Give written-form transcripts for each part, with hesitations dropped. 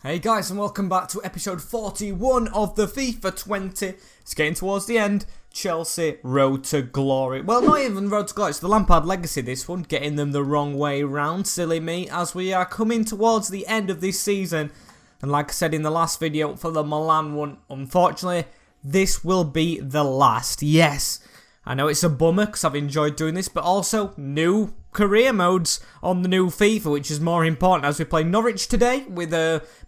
Hey guys, and welcome back to episode 41 of the FIFA 20. It's getting towards the end. Chelsea Road to Glory. Well, not even Road to Glory, it's the Lampard legacy this one, getting them the wrong way round, silly me, as we are coming towards the end of this season. And like I said in the last video for the Milan one, unfortunately, this will be the last. Yes, I know it's a bummer because I've enjoyed doing this, but also new career modes on the new FIFA, which is more important as we play Norwich today with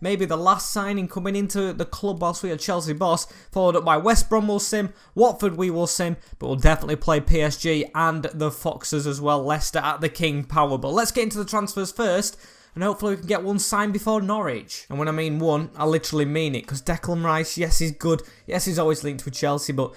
maybe the last signing coming into the club whilst we are Chelsea boss, followed up by West Brom will sim, Watford we will sim, but we'll definitely play PSG and the Foxes as well, Leicester at the King Power. But let's get into the transfers first, and hopefully we can get one signed before Norwich. And when I mean one, I literally mean it, because Declan Rice, yes, he's good, yes, he's always linked with Chelsea, but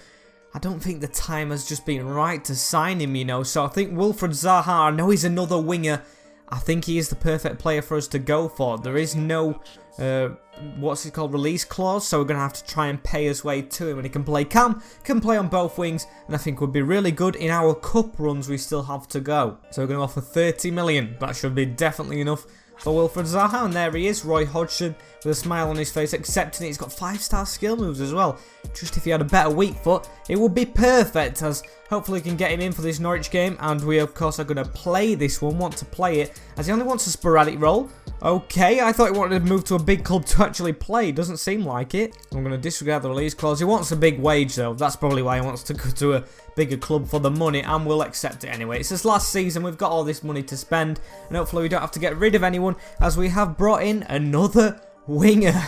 I don't think the time has just been right to sign him, you know. So I think Wilfried Zaha, I know he's another winger. I think he is the perfect player for us to go for. There is no, release clause. So we're going to have to try and pay his way to him. And he can play can play on both wings. And I think would be really good in our cup runs we still have to go. So we're going to offer 30 million. That should be definitely enough for Wilfried Zaha, and there he is, Roy Hodgson, with a smile on his face, accepting it. He's got 5-star skill moves as well. Just if he had a better weak foot, it would be perfect, as hopefully we can get him in for this Norwich game, and we of course are going to play this one, want to play it, as he only wants a sporadic role. Okay, I thought he wanted to move to a big club to actually play, doesn't seem like it. I'm going to disregard the release clause. He wants a big wage though, that's probably why he wants to go to a bigger club for the money, and we'll accept it anyway. It's his last season, we've got all this money to spend, and hopefully we don't have to get rid of anyone, as we have brought in another winger.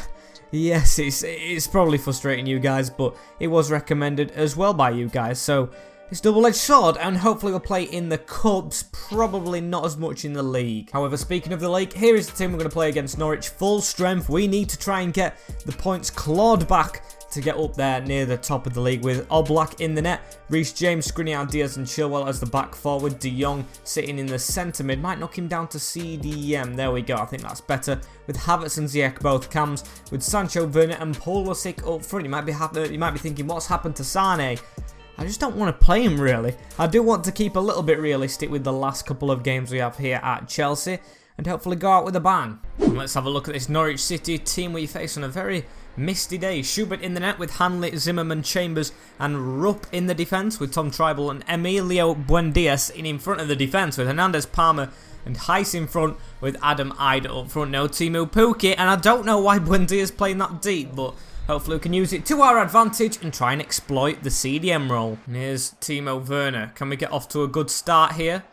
Yes, it's probably frustrating you guys, but it was recommended as well by you guys, so it's double-edged sword, and hopefully we'll play in the Cups, probably not as much in the league. However, speaking of the league, here is the team we're going to play against Norwich. Full strength, we need to try and get the points clawed back to get up there near the top of the league, with Oblak in the net, Reece James, Skriniar, Diaz and Chilwell as the back forward, De Jong sitting in the centre mid, might knock him down to CDM, there we go, I think that's better, with Havertz and Ziyech both cams, with Sancho, Werner and Pulisic up front. You might be thinking, what's happened to Sane? I just don't want to play him really. I do want to keep a little bit realistic with the last couple of games we have here at Chelsea, and hopefully go out with a bang. And let's have a look at this Norwich City team we face on a very misty day. Schubert in the net with Hanley, Zimmerman, Chambers and Rupp in the defence, with Tom Tribal and Emilio Buendias in front of the defence, with Hernandez, Palmer and Heiss in front, with Adam Ida up front. No Timu Pukki, and I don't know why Buendia's playing that deep, but hopefully we can use it to our advantage and try and exploit the CDM role. And here's Timo Werner. Can we get off to a good start here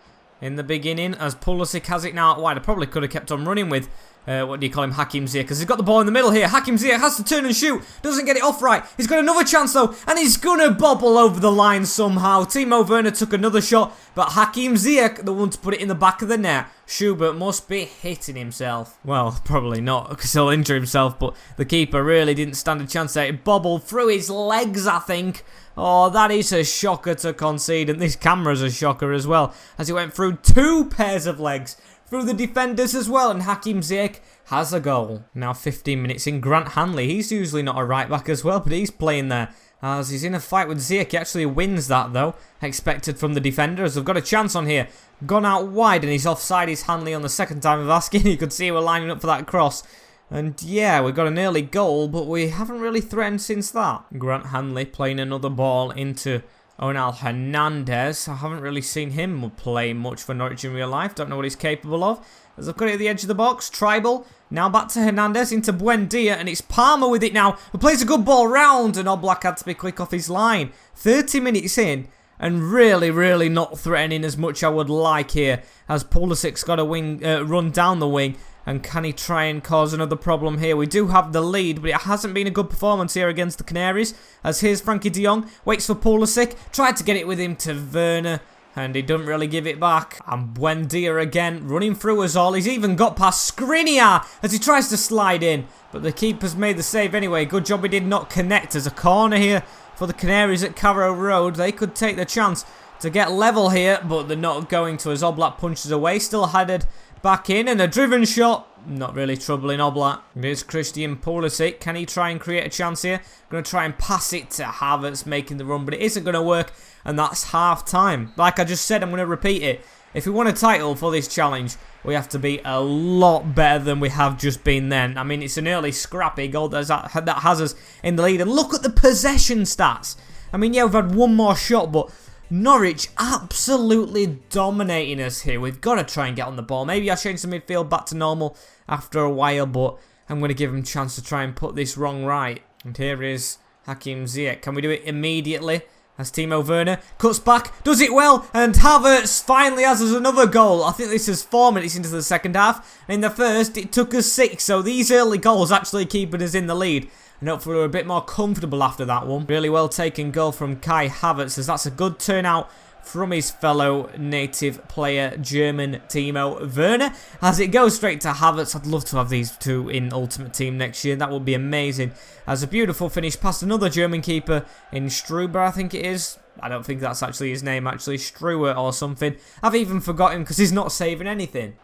in the beginning, as Pulisic has it now out wide? I probably could have kept on running with what do you call him, Hakim Ziyech, because he's got the ball in the middle here. Hakim Ziyech has to turn and shoot, doesn't get it off right. He's got another chance though, and he's gonna bobble over the line somehow. Timo Werner took another shot, but Hakim Ziyech, the one to put it in the back of the net. Schubert must be hitting himself. Well, probably not, because he'll injure himself, but the keeper really didn't stand a chance there. It bobbled through his legs, I think. Oh, that is a shocker to concede, and this camera's a shocker as well, as he went through two pairs of legs, through the defenders as well, and Hakim Ziyech has a goal. Now 15 minutes in, Grant Hanley, he's usually not a right back as well, but he's playing there, as he's in a fight with Ziyech. He actually wins that though, expected from the defenders. They've got a chance on here, gone out wide, and he's offside. He's Hanley on the second time of asking. You could see we're lining up for that cross. And yeah, we got an early goal, but we haven't really threatened since that. Grant Hanley playing another ball into Onal Hernandez. I haven't really seen him play much for Norwich in real life. Don't know what he's capable of. As I've got it at the edge of the box, Tribal. Now back to Hernandez, into Buendia, and it's Palmer with it now, who plays a good ball round, and Oblak had to be quick off his line. 30 minutes in, and really not threatening as much I would like here, as Pulisic's got a run down the wing. And can he try and cause another problem here? We do have the lead, but it hasn't been a good performance here against the Canaries. As here's Frankie de Jong, waits for Pulisic, tried to get it with him to Werner, and he doesn't really give it back. And Buendia again, running through us all. He's even got past Skriniar as he tries to slide in, but the keeper's made the save anyway. Good job he did not connect. As a corner here for the Canaries at Carrow Road. They could take the chance to get level here, but they're not going to, as Oblak punches away. Still headed back in, and a driven shot. Not really troubling Oblak. Here's Christian Pulisic. Can he try and create a chance here? Going to try and pass it to Havertz, making the run, but it isn't going to work, and that's half time. Like I just said, I'm going to repeat it. if we want a title for this challenge, we have to be a lot better than we have just been then. I mean, it's an early scrappy goal that has us in the lead. And look at the possession stats. I mean, yeah, we've had one more shot, but Norwich absolutely dominating us here. We've got to try and get on the ball. Maybe I'll change the midfield back to normal after a while, but I'm going to give him a chance to try and put this wrong right. And here is Hakim Ziyech. Can we do it immediately? As Timo Werner cuts back, does it well, and Havertz finally has us another goal. I think this is 4 minutes into the second half. In the first, it took us 6, so these early goals actually keeping us in the lead. And hopefully we're a bit more comfortable after that one. Really well taken goal from Kai Havertz, as that's a good turnout from his fellow native player, German Timo Werner. As it goes straight to Havertz, I'd love to have these two in Ultimate Team next year. That would be amazing. As a beautiful finish past another German keeper in Struber, I think it is. I don't think that's actually his name, actually. Struer or something. I've even forgotten because he's not saving anything.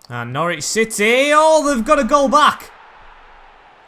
And Norwich City, oh, they've got a goal back.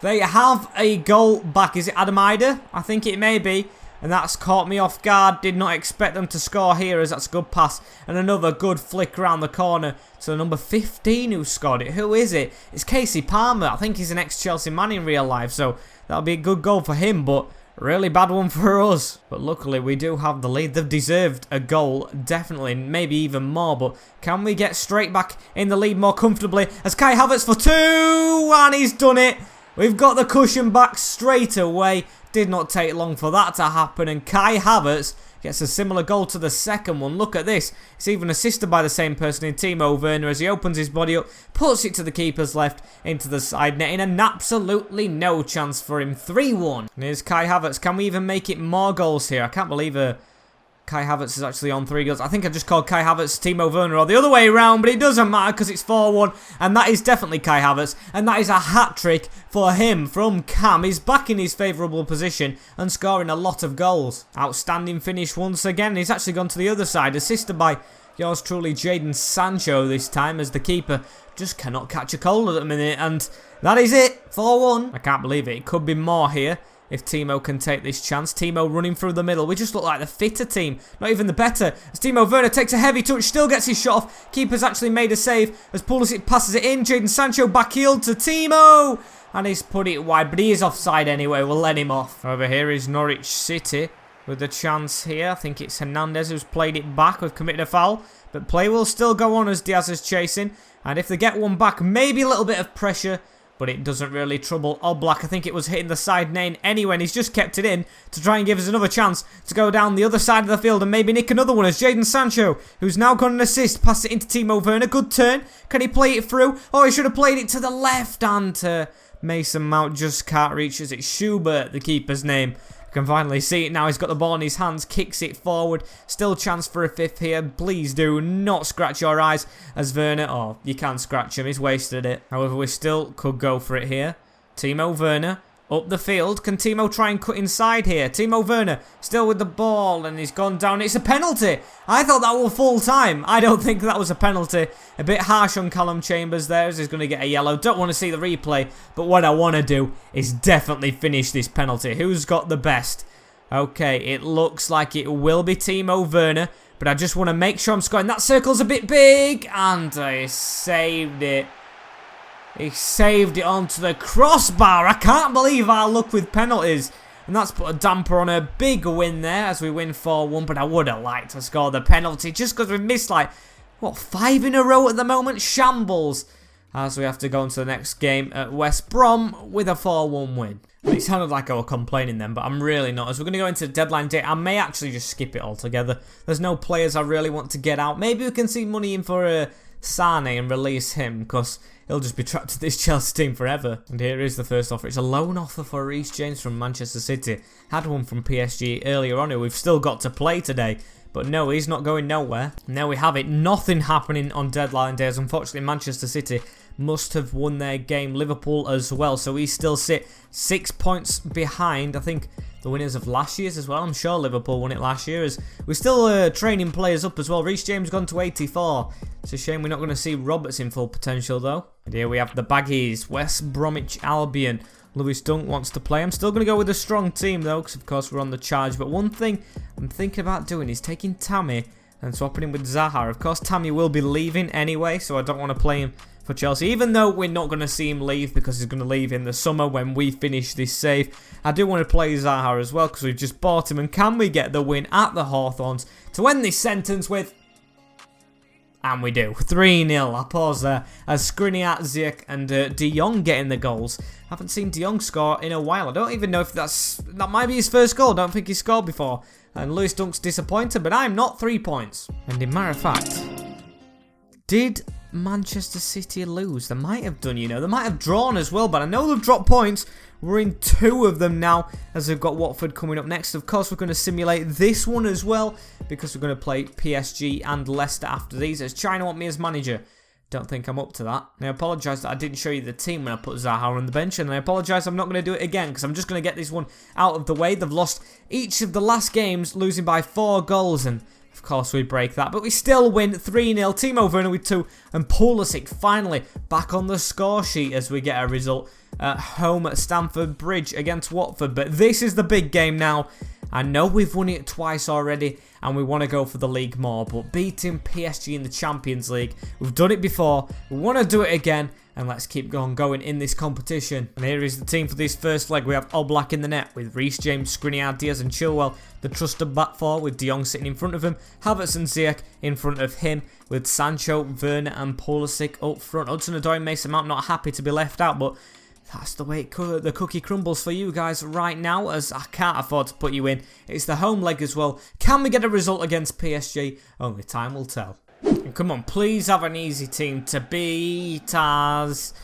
They have a goal back. Is it Adam Ider? I think it may be. And that's caught me off guard. Did not expect them to score here, as that's a good pass. And another good flick around the corner to the number 15 who scored it. Who is it? It's Casey Palmer. I think he's an ex-Chelsea man in real life. So that'll be a good goal for him, but really bad one for us. But luckily we do have the lead. They've deserved a goal, definitely, maybe even more. But can we get straight back in the lead more comfortably? As Kai Havertz for 2, and he's done it. We've got the cushion back straight away. Did not take long for that to happen, and Kai Havertz gets a similar goal to the second one. Look at this. It's even assisted by the same person in Timo Werner as he opens his body up, puts it to the keeper's left into the side netting, and absolutely no chance for him. 3-1. And here's Kai Havertz. Can we even make it more goals here? I can't believe Kai Havertz is actually on 3 goals. I think I just called Kai Havertz Timo Werner or the other way around, but it doesn't matter because it's 4-1. And that is definitely Kai Havertz. And that is a hat-trick for him from Cam. He's back in his favourable position and scoring a lot of goals. Outstanding finish once again. He's actually gone to the other side, assisted by yours truly, Jadon Sancho this time, as the keeper just cannot catch a cold at the minute. And that is it. 4-1. I can't believe it. It could be more here if Timo can take this chance. Timo running through the middle. We just look like the fitter team, not even the better. As Timo Werner takes a heavy touch, still gets his shot off. Keeper's actually made a save as Pulisic passes it in. Jadon Sancho backheeled to Timo, and he's put it wide, but he is offside anyway. We'll let him off. Over here is Norwich City with the chance here. I think it's Hernandez who's played it back. We've committed a foul, but play will still go on as Diaz is chasing. And if they get one back, maybe a little bit of pressure, but it doesn't really trouble Oblak. I think it was hitting the side netting anyway, and he's just kept it in to try and give us another chance to go down the other side of the field and maybe nick another one as Jadon Sancho, who's now got an assist, passed it into Timo Werner. Good turn. Can he play it through? Oh, he should have played it to the left, and Mason Mount just can't reach as it's Schubert, the keeper's name. Can finally see it now. He's got the ball in his hands, kicks it forward. Still chance for a fifth here. Please do not scratch your eyes as Werner. Oh, you can scratch him. He's wasted it. However, we still could go for it here. Timo Werner up the field. Can Timo try and cut inside here? Timo Werner still with the ball, and he's gone down. It's a penalty. I thought that was full time. I don't think that was a penalty. A bit harsh on Callum Chambers there, as he's going to get a yellow. Don't want to see the replay, but what I want to do is definitely finish this penalty. Who's got the best? Okay, it looks like it will be Timo Werner, but I just want to make sure I'm scoring. That circle's a bit big, and I saved it. He saved it onto the crossbar. I can't believe our luck with penalties. And that's put a damper on a big win there as we win 4-1. But I would have liked to score the penalty just because we've missed like, what, 5 in a row at the moment? Shambles. As we have to go into the next game at West Brom with a 4-1 win. It sounded like I was complaining then, but I'm really not. As we're going to go into the deadline day, I may actually just skip it altogether. There's no players I really want to get out. Maybe we can see money in for Sane and release him, because he'll just be trapped to this Chelsea team forever. And here is the first offer. It's a loan offer for Reece James from Manchester City. Had one from PSG earlier on who we've still got to play today. But no, he's not going nowhere. Now we have it. Nothing happening on deadline days. Unfortunately, Manchester City must have won their game. Liverpool as well. So we still sit 6 points behind, I think, the winners of last year's as well. I'm sure Liverpool won it last year. As we're still training players up as well. Reece James gone to 84. It's a shame we're not going to see Roberts in full potential though. And here we have the Baggies. West Bromwich Albion. Lewis Dunk wants to play. I'm still going to go with a strong team though, because of course we're on the charge. But one thing I'm thinking about doing is taking Tammy and swapping him with Zaha. Of course, Tammy will be leaving anyway, so I don't want to play him for Chelsea, even though we're not going to see him leave because he's going to leave in the summer when we finish this save. I do want to play Zaha as well because we've just bought him, and can we get the win at the Hawthorns to end this sentence with... And we do. 3-0. I pause there as Skriniar, Ziyech and De Jong getting the goals. Haven't seen De Jong score in a while. I don't even know if that might be his first goal. Don't think he scored before. And Lewis Dunk's disappointed, but I'm not. 3 points. And in matter of fact, did Manchester City lose? They might have done, you know. They might have drawn as well, but I know they've dropped points. We're in 2 of them now, as they've got Watford coming up next. Of course, we're going to simulate this one as well, because we're going to play PSG and Leicester after these, as China want me as manager. Don't think I'm up to that. And I apologise that I didn't show you the team when I put Zaha on the bench, and I apologise I'm not going to do it again, because I'm just going to get this one out of the way. They've lost each of the last games, losing by 4 goals, and of course we break that, but we still win 3-0. Timo Werner with 2, and Pulisic finally back on the score sheet as we get a result at home at Stamford Bridge against Watford. But this is the big game now. I know we've won it twice already and we want to go for the league more, but beating PSG in the Champions League, we've done it before, we want to do it again, and let's keep going in this competition. And here is the team for this first leg. We have Oblak in the net with Reece James, Skriniar, Diaz and Chilwell, the trusted back four with De Jong sitting in front of him, Havertz and Ziyech in front of him with Sancho, Werner and Pulisic up front. Hudson-Odoi and Mason Mount not happy to be left out, but that's the way the cookie crumbles for you guys right now, as I can't afford to put you in. It's the home leg as well. Can we get a result against PSG? Only time will tell. And come on, please have an easy team to beat us.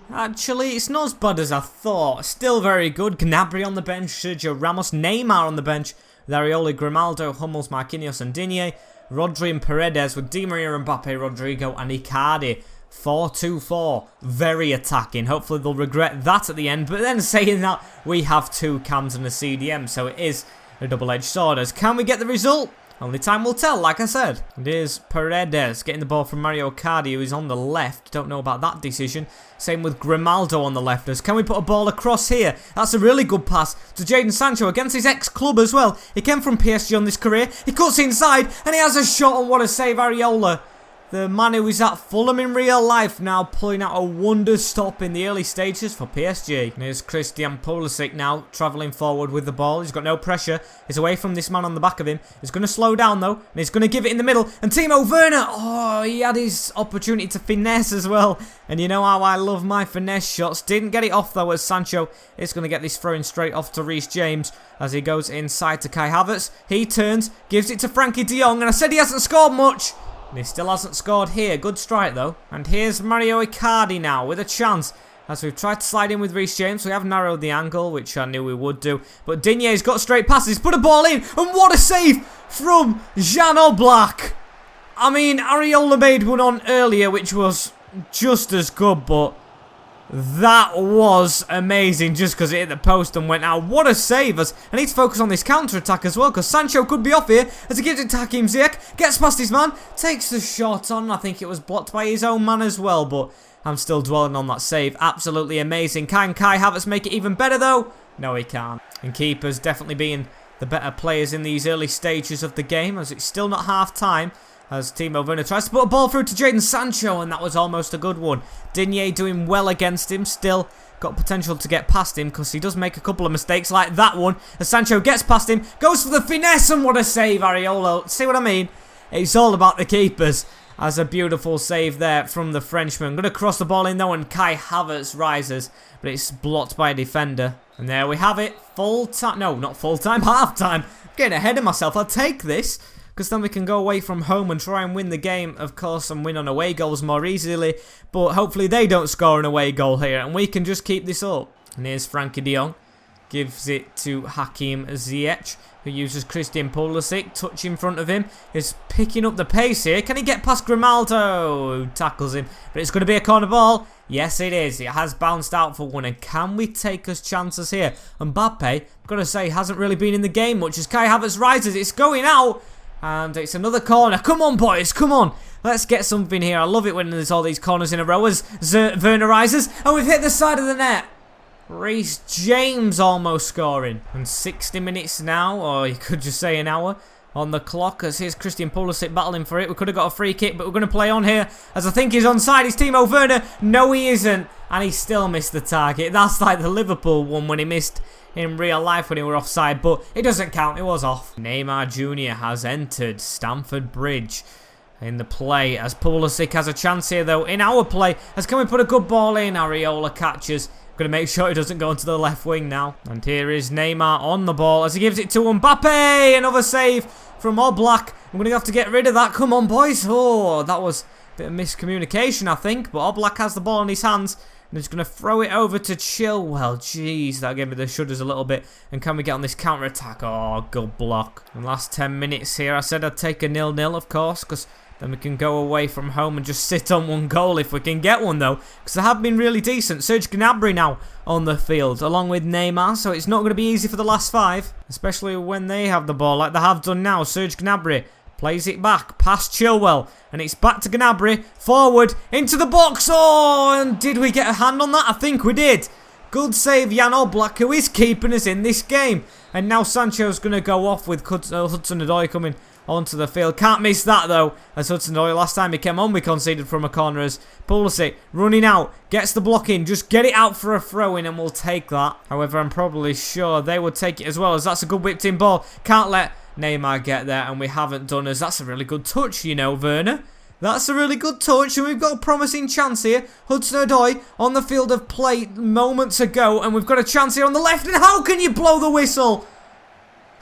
Actually, it's not as bad as I thought. Still very good. Gnabry on the bench, Sergio Ramos, Neymar on the bench, Arioli, Grimaldo, Hummels, Marquinhos and Digne, Rodri and Paredes with Di Maria, Mbappe, Rodrigo and Icardi. 4-2-4, very attacking. Hopefully they'll regret that at the end. But then saying that, we have 2 cams and a CDM, so it is a double-edged sword. As can we get the result? Only time will tell, like I said. And here's Paredes getting the ball from Mario Icardi, who is on the left. Don't know about that decision. Same with Grimaldo on the left. As can we put a ball across here? That's a really good pass to Jadon Sancho against his ex-club as well. He came from PSG on this career. He cuts inside and he has a shot, and what a save, Areola. The man who is at Fulham in real life now pulling out a wonder stop in the early stages for PSG. And here's Christian Pulisic now travelling forward with the ball. He's got no pressure. He's away from this man on the back of him. He's going to slow down though. And he's going to give it in the middle. And Timo Werner, oh, he had his opportunity to finesse as well. And you know how I love my finesse shots. Didn't get it off though, as Sancho is going to get this thrown straight off to Reece James as he goes inside to Kai Havertz. He turns, gives it to Frankie de Jong. And I said he hasn't scored much. And he still hasn't scored here. Good strike though. And here's Mario Icardi now with a chance. As we've tried to slide in with Reece James, we have narrowed the angle, which I knew we would do. But Digne's got straight passes, put a ball in, and what a save from Jan Oblak. I mean, Areola made one on earlier, which was just as good, but that was amazing just because it hit the post and went out. What a save. As I need to focus on this counter-attack as well, because Sancho could be off here as he gives it to Hakim Ziyech. Gets past his man, takes the shot on. I think it was blocked by his own man as well, but I'm still dwelling on that save. Absolutely amazing. Can Kai Havertz make it even better though? No, he can't. And keepers definitely being the better players in these early stages of the game, as it's still not half-time. As Timo Werner tries to put a ball through to Jadon Sancho, and that was almost a good one. Digne doing well against him, still got potential to get past him because he does make a couple of mistakes like that one. As Sancho gets past him, goes for the finesse, and what a save, Areola. See what I mean? It's all about the keepers. As a beautiful save there from the Frenchman. Going to cross the ball in though, and Kai Havertz rises, but it's blocked by a defender. And there we have it. Full time. No, not full time. Half time. Getting ahead of myself. I'll take this, because then we can go away from home and try and win the game, of course, and win on away goals more easily. But hopefully they don't score an away goal here, and we can just keep this up. And here's Frankie de Jong. Gives it to Hakim Ziyech, who uses Christian Pulisic. Touch in front of him. Is picking up the pace here. Can he get past Grimaldo, who tackles him? But it's going to be a corner ball. Yes, it is. It has bounced out for one. And can we take us chances here? Mbappe, I've got to say, hasn't really been in the game much as Kai Havertz rises. It's going out. And it's another corner. Come on, boys. Come on. Let's get something here. I love it when there's all these corners in a row as Werner rises. And we've hit the side of the net. Reece James almost scoring. And 60 minutes now, or you could just say an hour, on the clock as here's Christian Pulisic battling for it. We could have got a free kick, but we're going to play on here as I think he's onside. It's Timo Werner. No, he isn't. And he still missed the target. That's like the Liverpool one when he missed in real life when he were offside, but it doesn't count. It was off. Neymar Jr. has entered Stamford Bridge in the play as Pulisic has a chance here though in our play as can we put a good ball in. Areola catches. Going to make sure he doesn't go into the left wing now. And here is Neymar on the ball as he gives it to Mbappe. Another save from Oblak. I'm going to have to get rid of that. Come on, boys. Oh, that was a bit of miscommunication, I think. But Oblak has the ball in his hands. And he's going to throw it over to Chilwell. Jeez, that gave me the shudders a little bit. And can we get on this counter-attack? Oh, good block. In the last 10 minutes here, I said I'd take a 0-0, of course, because then we can go away from home and just sit on one goal if we can get one, though. Because they have been really decent. Serge Gnabry now on the field, along with Neymar. So it's not going to be easy for the last 5. Especially when they have the ball, like they have done now. Serge Gnabry plays it back past Chilwell. And it's back to Gnabry. Forward into the box. Oh, and did we get a hand on that? I think we did. Good save, Jan Oblak, who is keeping us in this game. And now Sancho's going to go off with Hudson-Odoi coming onto the field. Can't miss that though, as Hudson-Odoi last time he came on we conceded from a corner as Pulisic running out, gets the block in, just get it out for a throw in and we'll take that. However, I'm probably sure they would take it as well as that's a good whipped in ball. Can't let Neymar get there and we haven't done as that's a really good touch, you know, Werner. That's a really good touch and we've got a promising chance here. Hudson-Odoi on the field of play moments ago and we've got a chance here on the left and how can you blow the whistle?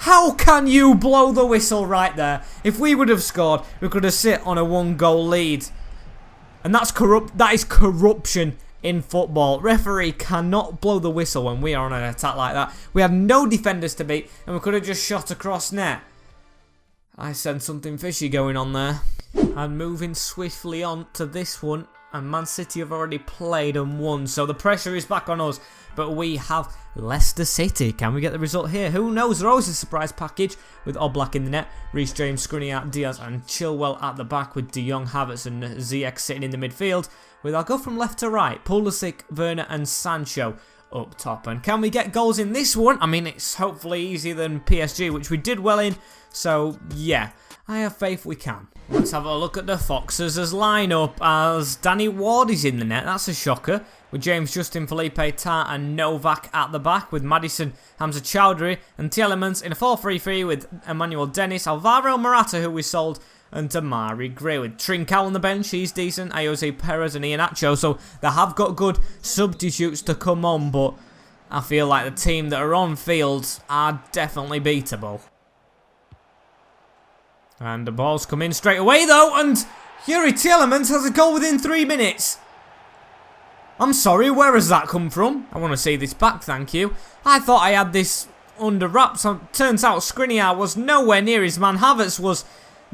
How can you blow the whistle right there? If we would have scored, we could have sit on a 1-goal lead. And that's corrupt. That is corruption in football. Referee cannot blow the whistle when we are on an attack like that. We had no defenders to beat and we could have just shot across net. I sense something fishy going on there. And moving swiftly on to this one. And Man City have already played and won. So the pressure is back on us. But we have Leicester City. Can we get the result here? Who knows? There's always a surprise package with Oblak in the net. Reece James, Skriniar, Diaz and Chilwell at the back with De Jong, Havertz and Ziyech sitting in the midfield. I'll go from left to right. Pulisic, Werner and Sancho up top. And can we get goals in this one? I mean, it's hopefully easier than PSG, which we did well in. So, yeah, I have faith we can. Let's have a look at the Foxes' lineup as Danny Ward is in the net. That's a shocker. With James, Justin, Felipe, Tar and Novak at the back. With Maddison, Hamza Chowdhury and Tielemans in a 4-3-3 with Emmanuel Dennis, Alvaro Morata, who we sold, and Damari Gray. With Trincao on the bench, he's decent. Jose Perez and Iheanacho. So they have got good substitutes to come on, but I feel like the team that are on field are definitely beatable. And the ball's come in straight away though, and Yuri Tielemans has a goal within 3 minutes. I'm sorry, where has that come from? I want to see this back, thank you. I thought I had this under wraps. Turns out Skriniar was nowhere near his man. Havertz was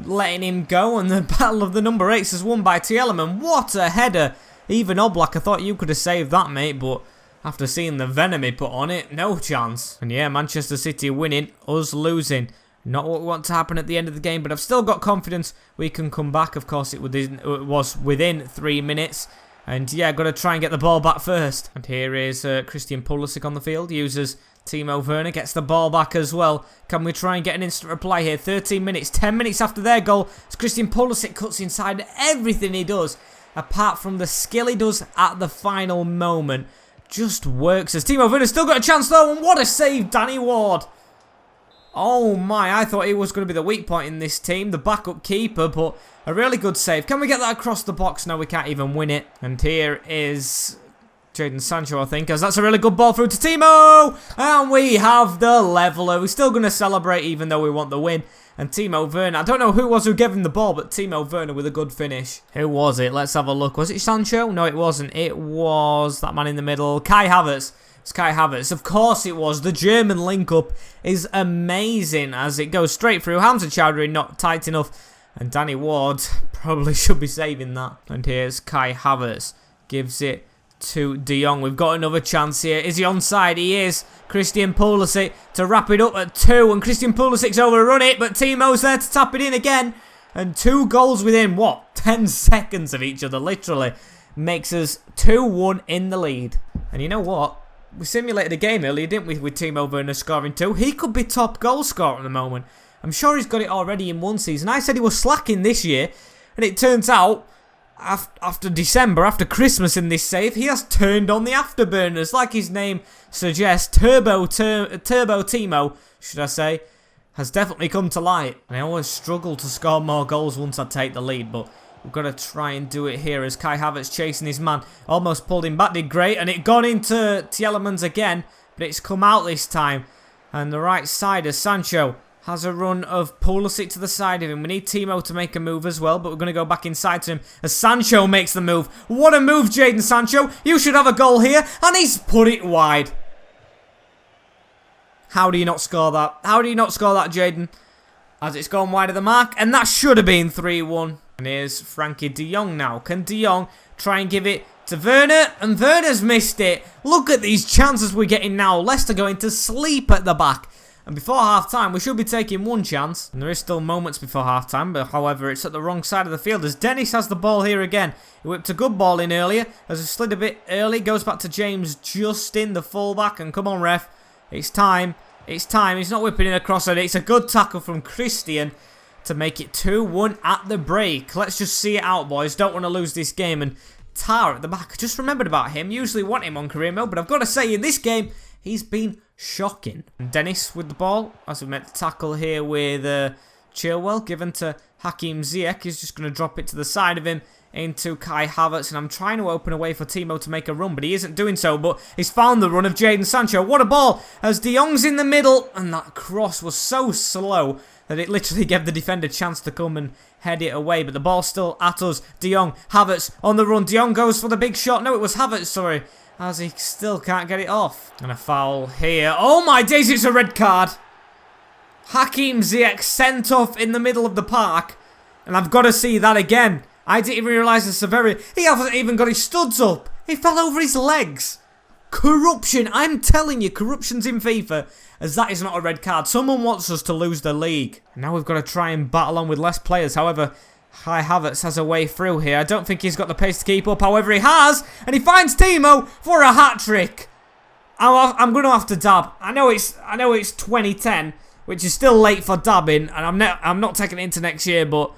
letting him go, and the battle of the number 8s is won by Tielemans. What a header. Even Oblak, I thought you could have saved that, mate, but after seeing the venom he put on it, no chance. And yeah, Manchester City winning, us losing. Not what we want to happen at the end of the game, but I've still got confidence we can come back. Of course, it was within 3 minutes. And yeah, got to try and get the ball back first. And here is Christian Pulisic on the field. Uses Timo Werner, gets the ball back as well. Can we try and get an instant reply here? 13 minutes, 10 minutes after their goal. As Christian Pulisic cuts inside everything he does, apart from the skill he does at the final moment. Just works as Timo Werner's still got a chance though. And what a save, Danny Ward. Oh my, I thought he was going to be the weak point in this team, the backup keeper, but a really good save. Can we get that across the box? No, we can't even win it. And here is Jadon Sancho, I think, as that's a really good ball through to Timo! And we have the leveller. We're still going to celebrate even though we want the win. And Timo Werner, I don't know who it was who gave him the ball, but Timo Werner with a good finish. Who was it? Let's have a look. Was it Sancho? No, it wasn't. It was that man in the middle, Kai Havertz. Kai Havertz, of course it was. The German link-up is amazing as it goes straight through. Hamza Chowdhury not tight enough. And Danny Ward probably should be saving that. And here's Kai Havertz. Gives it to De Jong. We've got another chance here. Is he onside? He is. Christian Pulisic to wrap it up at 2. And Christian Pulisic's overrun it. But Timo's there to tap it in again. And 2 goals within, what? 10 seconds of each other, literally. Makes us 2-1 in the lead. And you know what? We simulated a game earlier, didn't we, with Timo Werner scoring 2. He could be top goal scorer at the moment. I'm sure he's got it already in one season. I said he was slacking this year, and it turns out, after December, after Christmas in this save, he has turned on the afterburners. Like his name suggests, Turbo Timo, should I say, has definitely come to light. And I always struggle to score more goals once I take the lead, but we've got to try and do it here as Kai Havertz chasing his man. Almost pulled him back, did great, and it gone into Tielemans again, but it's come out this time. And the right side as Sancho has a run of Pulisic to the side of him. We need Timo to make a move as well, but we're going to go back inside to him as Sancho makes the move. What a move, Jadon Sancho. You should have a goal here, and he's put it wide. How do you not score that? How do you not score that, Jadon? As it's gone wide of the mark, and that should have been 3-1. And here's Frankie de Jong now. Can de Jong try and give it to Werner? And Werner's missed it. Look at these chances we're getting now. Leicester going to sleep at the back. And before half-time, we should be taking one chance. And there is still moments before half-time, but however, it's at the wrong side of the field as Dennis has the ball here again. He whipped a good ball in earlier, as it slid a bit early. Goes back to James Justin, the fullback. And come on, ref. It's time. It's time. He's not whipping it across it. It's a good tackle from Christian to make it 2-1 at the break. Let's just see it out, boys. Don't want to lose this game. And Tar at the back. I just remembered about him. Usually want him on career mode, but I've got to say, in this game, he's been shocking. And Dennis with the ball, as we make the tackle here with Chilwell, given to Hakim Ziyech. He's just going to drop it to the side of him into Kai Havertz, and I'm trying to open a way for Timo to make a run, but he isn't doing so, but he's found the run of Jadon Sancho. What a ball, as de Jong's in the middle, and that cross was so slow that it literally gave the defender a chance to come and head it away, but the ball's still at us. De Jong, Havertz on the run. De Jong goes for the big shot. No, it was Havertz, sorry, as he still can't get it off. And a foul here. Oh my days, it's a red card. Hakim Ziyech sent off in the middle of the park, and I've got to see that again. I didn't even realise the severity. He hasn't even got his studs up. He fell over his legs. Corruption. I'm telling you, corruption's in FIFA, as that is not a red card. Someone wants us to lose the league. Now we've got to try and battle on with less players. However, Kai Havertz has a way through here. I don't think he's got the pace to keep up. However, he has, and he finds Timo for a hat-trick. I'm going to have to dab. I know it's 2010, which is still late for dabbing, and I'm not taking it into next year, but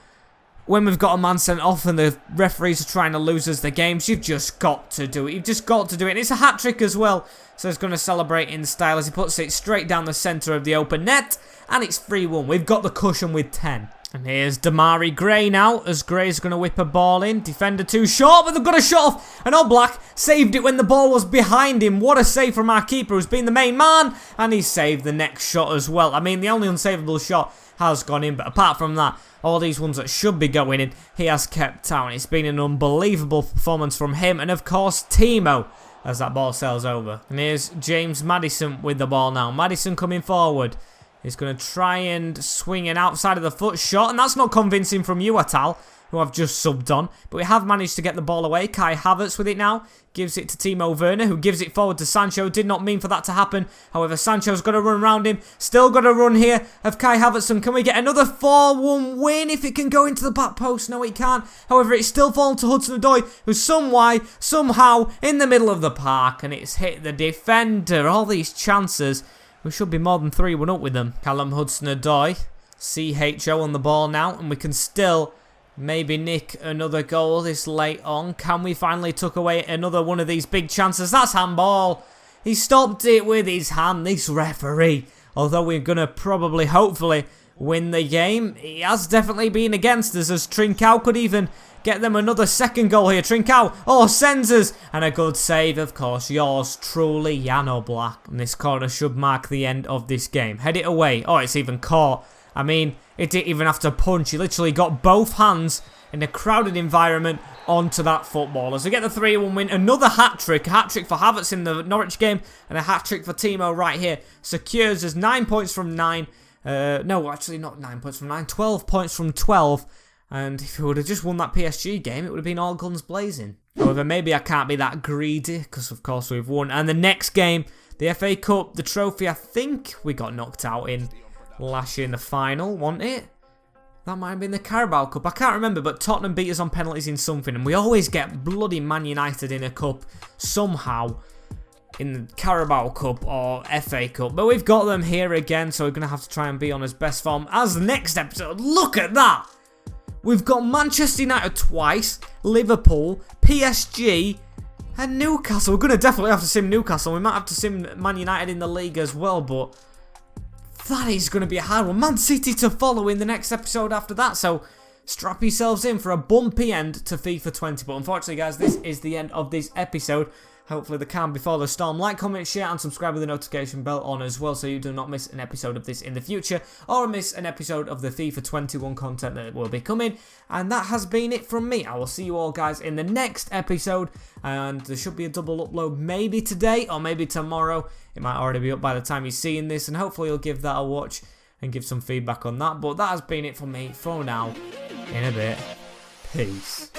when we've got a man sent off and the referees are trying to lose us the games, you've just got to do it. You've just got to do it. And it's a hat-trick as well. So he's going to celebrate in style as he puts it straight down the centre of the open net. And it's 3-1. We've got the cushion with 10. And here's Damari Gray now, as Gray's going to whip a ball in. Defender too short, but they've got a shot off. And Oblak saved it when the ball was behind him. What a save from our keeper, who's been the main man. And he saved the next shot as well. I mean, the only unsavable shot has gone in, but apart from that, all these ones that should be going in, he has kept out. It's been an unbelievable performance from him, and of course, Timo, as that ball sails over. And here's James Maddison with the ball now. Maddison coming forward. He's going to try and swing an outside of the foot shot, and that's not convincing from you, Atal, who I've just subbed on. But we have managed to get the ball away. Kai Havertz with it now. Gives it to Timo Werner, who gives it forward to Sancho. Did not mean for that to happen. However, Sancho's got to run around him. Still got a run here of Kai Havertz. And can we get another 4-1 win if it can go into the back post? No, it can't. However, it's still fallen to Hudson-Odoi, who's somehow in the middle of the park. And it's hit the defender. All these chances. We should be more than 3-1 up with them. Callum Hudson-Odoi. CHO on the ball now. And we can still maybe nick another goal this late on. Can we finally tuck away another one of these big chances? That's handball. He stopped it with his hand, this referee. Although we're going to probably, hopefully, win the game. He has definitely been against us, as Trincao could even get them another second goal here. Trincao, sends us. And a good save, of course. Yours truly, Jan Oblak. And this corner should mark the end of this game. Head it away. Oh, it's even caught. I mean, it didn't even have to punch. He literally got both hands in a crowded environment onto that football. As we get the 3-1 win, another hat-trick. A hat-trick for Havertz in the Norwich game, and a hat-trick for Timo right here. Secures us 9 points from 9. No, actually not 9 points from 9. 12 points from 12. And if we would have just won that PSG game, it would have been all guns blazing. However, maybe I can't be that greedy, because of course we've won. And the next game, the FA Cup, the trophy, I think we got knocked out in last year in the final, wasn't it? That might have been the Carabao Cup. I can't remember, but Tottenham beat us on penalties in something. And we always get bloody Man United in a cup somehow. in the Carabao Cup or FA Cup. But we've got them here again, so we're going to have to try and be on as best form as the next episode. Look at that! We've got Manchester United twice, Liverpool, PSG, and Newcastle. We're going to definitely have to sim Newcastle. We might have to sim Man United in the league as well, but that is going to be a hard one. Man City to follow in the next episode after that, so strap yourselves in for a bumpy end to FIFA 20. But unfortunately, guys, this is the end of this episode. Hopefully the calm before the storm. Like, comment, share, and subscribe with the notification bell on as well, so you do not miss an episode of this in the future, or miss an episode of the FIFA 21 content that will be coming. And that has been it from me. I will see you all, guys, in the next episode, and there should be a double upload maybe today or maybe tomorrow. It might already be up by the time you're seeing this, and hopefully you'll give that a watch and give some feedback on that. But that has been it from me for now. In a bit. Peace.